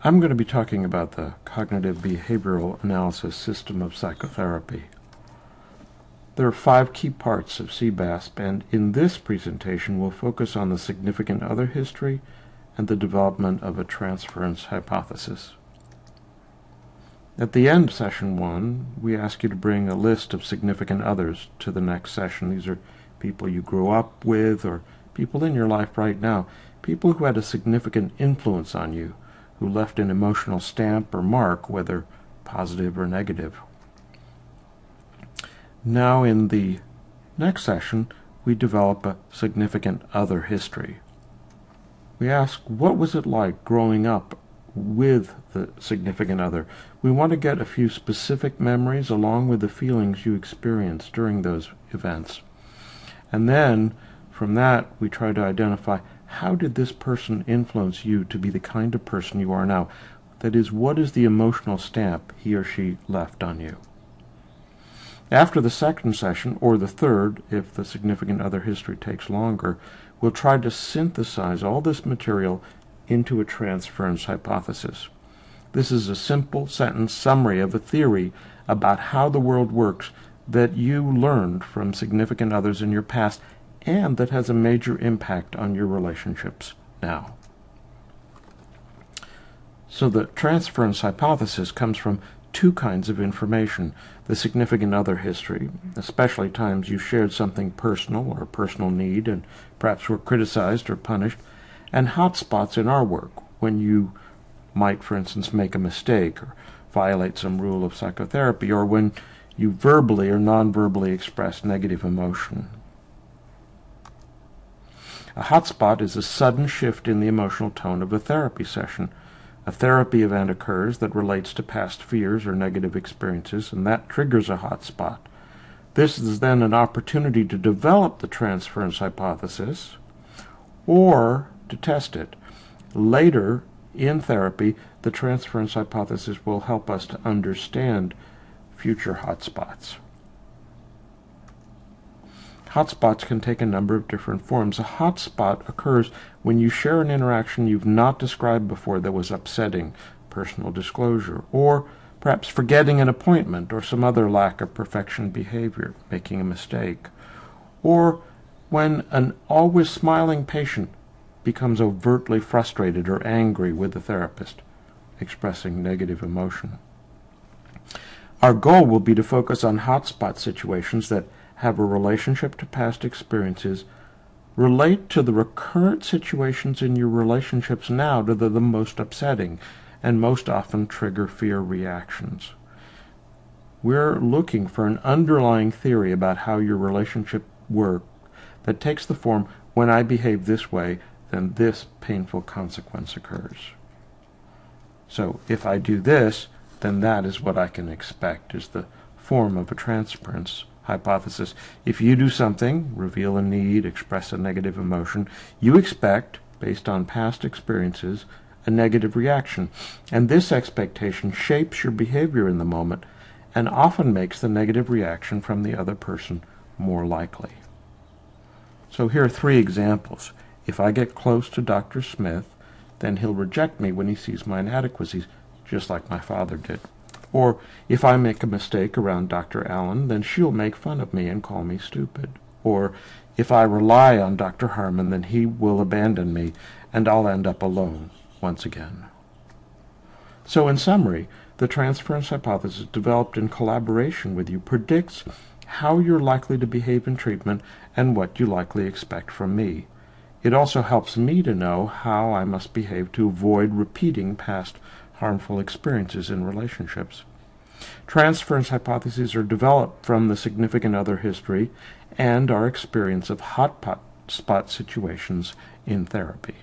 I'm going to be talking about the cognitive behavioral analysis system of psychotherapy. There are 5 key parts of CBASP, and in this presentation we'll focus on the significant other history and the development of a transference hypothesis. At the end of session 1, we ask you to bring a list of significant others to the next session. These are people you grew up with or people in your life right now, people who had a significant influence on you, who left an emotional stamp or mark, whether positive or negative. Now in the next session, we develop a significant other history. We ask, what was it like growing up with the significant other? We want to get a few specific memories along with the feelings you experienced during those events. And then, from that, we try to identify, how did this person influence you to be the kind of person you are now? That is, what is the emotional stamp he or she left on you? After the second session, or the third, if the significant other history takes longer, we'll try to synthesize all this material into a transference hypothesis. This is a simple sentence summary of a theory about how the world works that you learned from significant others in your past and that has a major impact on your relationships now. So the transference hypothesis comes from 2 kinds of information: the significant other history, especially times you shared something personal or a personal need and perhaps were criticized or punished, and hotspots in our work, when you might, for instance, make a mistake or violate some rule of psychotherapy, or when you verbally or non-verbally express negative emotion. A hotspot is a sudden shift in the emotional tone of a therapy session. A therapy event occurs that relates to past fears or negative experiences, and that triggers a hotspot. This is then an opportunity to develop the transference hypothesis or to test it. Later in therapy, the transference hypothesis will help us to understand future hotspots. Hotspots can take a number of different forms. A hotspot occurs when you share an interaction you've not described before that was upsetting, personal disclosure, or perhaps forgetting an appointment or some other lack of perfection behavior, making a mistake, or when an always smiling patient becomes overtly frustrated or angry with the therapist, expressing negative emotion. Our goal will be to focus on hotspot situations that have a relationship to past experiences, relate to the recurrent situations in your relationships now that are the most upsetting, and most often trigger fear reactions. We're looking for an underlying theory about how your relationship works that takes the form, when I behave this way, then this painful consequence occurs. So if I do this, then that is what I can expect, is the form of a transference hypothesis. If you do something, reveal a need, express a negative emotion, you expect, based on past experiences, a negative reaction. And this expectation shapes your behavior in the moment and often makes the negative reaction from the other person more likely. So here are 3 examples. If I get close to Dr. Smith, then he'll reject me when he sees my inadequacies, just like my father did. Or if I make a mistake around Dr. Allen, then she'll make fun of me and call me stupid. Or if I rely on Dr. Harmon, then he will abandon me and I'll end up alone once again. So in summary, the transference hypothesis, developed in collaboration with you, predicts how you're likely to behave in treatment and what you likely expect from me. It also helps me to know how I must behave to avoid repeating past harmful experiences in relationships. Transference hypotheses are developed from the significant other history and our experience of hot spot situations in therapy.